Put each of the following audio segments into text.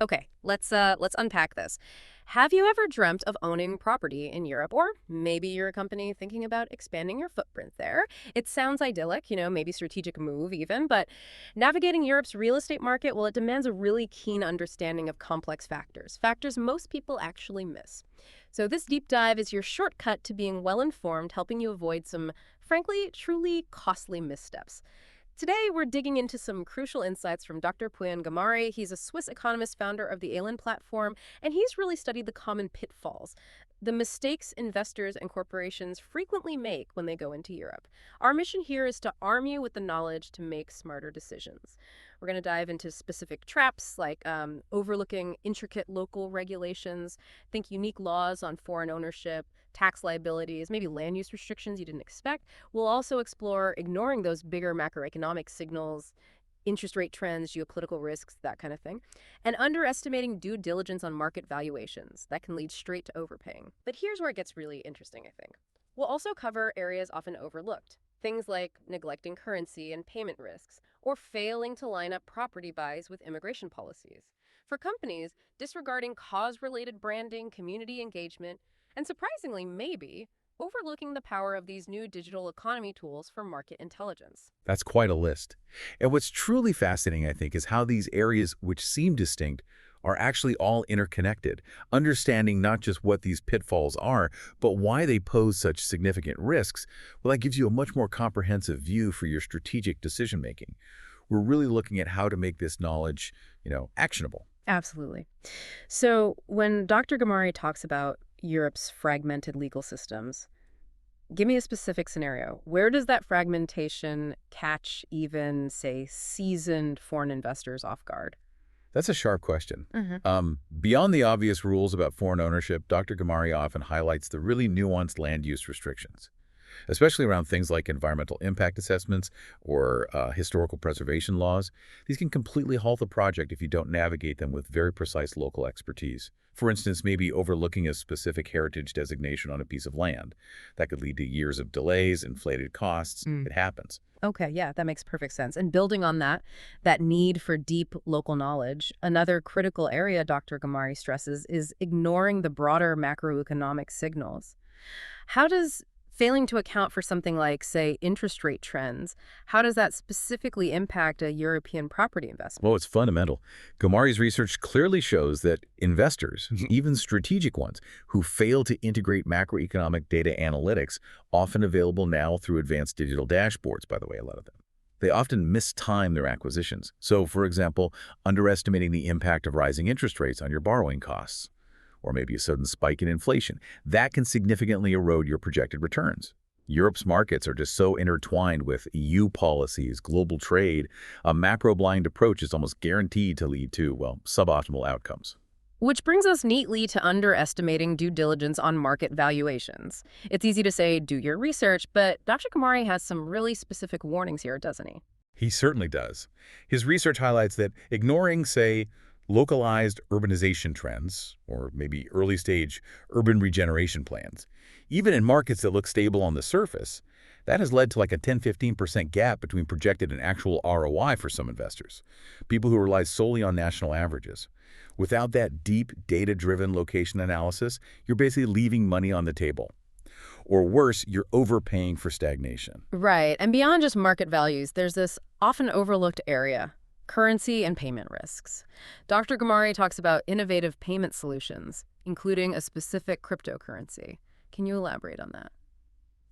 Okay, let's unpack this. Have you ever dreamt of owning property in Europe, or maybe you're a company thinking about expanding your footprint there? It sounds idyllic, maybe strategic move even, but navigating Europe's real estate market, well, it demands a really keen understanding of complex factors most people actually miss. So this deep dive is your shortcut to being well informed, helping you avoid some, frankly, truly costly missteps. Today, we're digging into some crucial insights from Dr. Pooyan Ghamari. He's a Swiss economist, founder of the ALandPlatform, and he's really studied the common pitfalls, the mistakes investors and corporations frequently make when they go into Europe. Our mission here is to arm you with the knowledge to make smarter decisions. We're going to dive into specific traps like overlooking intricate local regulations, think unique laws on foreign ownership, tax liabilities, maybe land use restrictions you didn't expect. We'll also explore ignoring those bigger macroeconomic signals, interest rate trends, geopolitical risks, that kind of thing, and underestimating due diligence on market valuations. That can lead straight to overpaying. But here's where it gets really interesting, I think. We'll also cover areas often overlooked, things like neglecting currency and payment risks, or failing to line up property buys with immigration policies. For companies, disregarding cause-related branding, community engagement, and surprisingly, maybe, overlooking the power of these new digital economy tools for market intelligence. That's quite a list. And what's truly fascinating, I think, is how these areas, which seem distinct, are actually all interconnected, understanding not just what these pitfalls are, but why they pose such significant risks. Well, that gives you a much more comprehensive view for your strategic decision-making. We're really looking at how to make this knowledge, actionable. Absolutely. So when Dr. Gamari talks about Europe's fragmented legal systems, give me a specific scenario. Where does that fragmentation catch even, say, seasoned foreign investors off guard? That's a sharp question. Hmm. Beyond the obvious rules about foreign ownership, Dr. Ghamari often highlights the really nuanced land use restrictions, especially around things like environmental impact assessments or historical preservation laws. These can completely halt the project if you don't navigate them with very precise local expertise. For instance, maybe overlooking a specific heritage designation on a piece of land. That could lead to years of delays, inflated costs. It happens. Okay, yeah, that makes perfect sense. And building on that need for deep local knowledge, another critical area Dr. Gamari stresses is ignoring the broader macroeconomic signals. How does failing to account for something like, say, interest rate trends, how does that specifically impact a European property investment? Well, it's fundamental. Gomari's research clearly shows that investors, even strategic ones, who fail to integrate macroeconomic data analytics, often available now through advanced digital dashboards, by the way, a lot of them, they often mistime their acquisitions. So, for example, underestimating the impact of rising interest rates on your borrowing costs, or maybe a sudden spike in inflation, that can significantly erode your projected returns. Europe's markets are just so intertwined with EU policies, global trade. A macro-blind approach is almost guaranteed to lead to, well, suboptimal outcomes. Which brings us neatly to underestimating due diligence on market valuations. It's easy to say, do your research, but Dr. Kamari has some really specific warnings here, doesn't he? He certainly does. His research highlights that ignoring, say, localized urbanization trends, or maybe early-stage urban regeneration plans, even in markets that look stable on the surface, that has led to like a 10–15% gap between projected and actual ROI for some investors, people who rely solely on national averages. Without that deep, data-driven location analysis, you're basically leaving money on the table. Or worse, you're overpaying for stagnation. Right, and beyond just market values, there's this often overlooked area: currency and payment risks. Dr. Gamari talks about innovative payment solutions, including a specific cryptocurrency. Can you elaborate on that?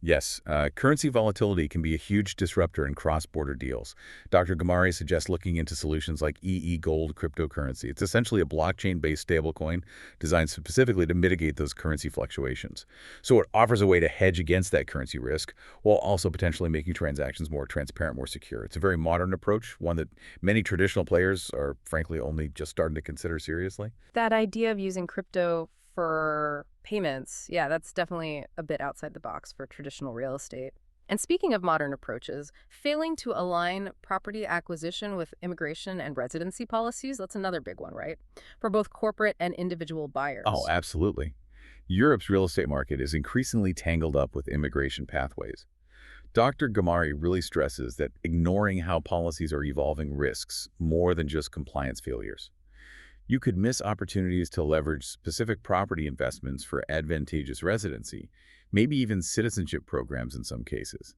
Yes, currency volatility can be a huge disruptor in cross-border deals. Dr. Ghamari suggests looking into solutions like Gold cryptocurrency. It's essentially a blockchain-based stablecoin designed specifically to mitigate those currency fluctuations. So it offers a way to hedge against that currency risk while also potentially making transactions more transparent, more secure. It's a very modern approach, one that many traditional players are frankly only just starting to consider seriously. That idea of using crypto for payments, yeah, that's definitely a bit outside the box for traditional real estate. And speaking of modern approaches, failing to align property acquisition with immigration and residency policies, that's another big one, right? For both corporate and individual Oh, buyers. absolutely. Europe's real estate market is increasingly tangled up with immigration pathways. Dr. Ghamari really stresses that ignoring how policies are evolving risks more than just compliance failures. You could miss opportunities to leverage specific property investments for advantageous residency, maybe even citizenship programs in some cases.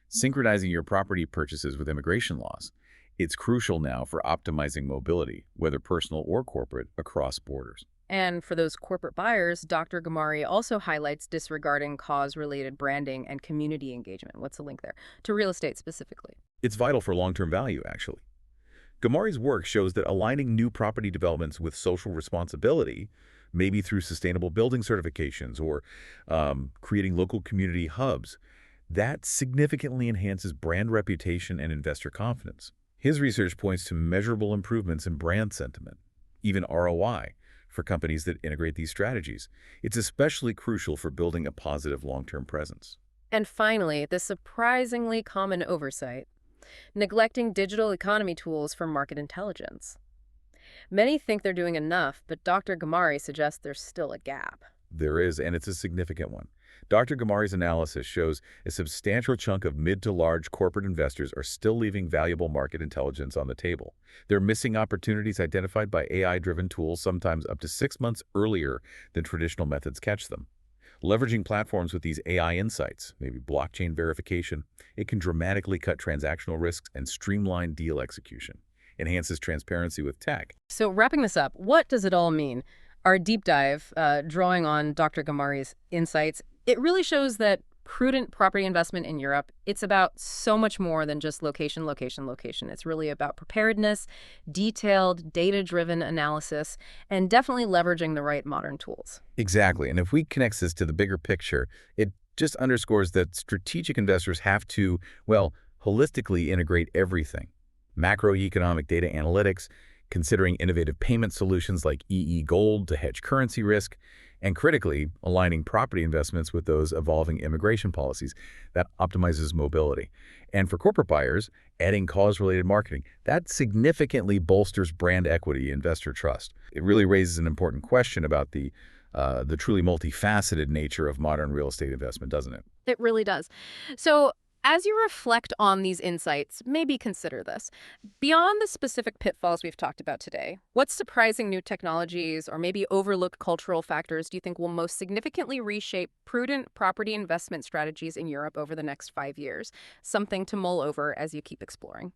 Synchronizing your property purchases with immigration laws. It's crucial now for optimizing mobility, whether personal or corporate, across borders. And for those corporate buyers, Dr. Ghamari also highlights disregarding cause-related branding and community engagement. What's the link there? To real estate specifically. It's vital for long-term value, actually. Ghamari's work shows that aligning new property developments with social responsibility, maybe through sustainable building certifications or creating local community hubs, that significantly enhances brand reputation and investor confidence. His research points to measurable improvements in brand sentiment, even ROI, for companies that integrate these strategies. It's especially crucial for building a positive long-term presence. And finally, the surprisingly common oversight, neglecting digital economy tools for market intelligence. Many think they're doing enough, but Dr. Ghamari suggests there's still a gap. There is, and it's a significant one. Dr. Ghamari's analysis shows a substantial chunk of mid to large corporate investors are still leaving valuable market intelligence on the table. They're missing opportunities identified by AI-driven tools sometimes up to 6 months earlier than traditional methods catch them. Leveraging platforms with these AI insights, maybe blockchain verification, it can dramatically cut transactional risks and streamline deal execution. Enhances transparency with tech. So wrapping this up, what does it all mean? Our deep dive, drawing on Dr. Ghamari's insights, it really shows that prudent property investment in Europe, it's about so much more than just location, location, location. It's really about preparedness, detailed, data-driven analysis, and definitely leveraging the right modern tools. Exactly. And if we connect this to the bigger picture, it just underscores that strategic investors have to, well, holistically integrate everything. Macroeconomic data analytics, considering innovative payment solutions like Gold to hedge currency risk, and critically, aligning property investments with those evolving immigration policies that optimizes mobility. And for corporate buyers, adding cause-related marketing, that significantly bolsters brand equity, investor trust. It really raises an important question about the truly multifaceted nature of modern real estate investment, doesn't it? It really does. So as you reflect on these insights, maybe consider this. Beyond the specific pitfalls we've talked about today, what surprising new technologies or maybe overlooked cultural factors do you think will most significantly reshape prudent property investment strategies in Europe over the next 5 years? Something to mull over as you keep exploring.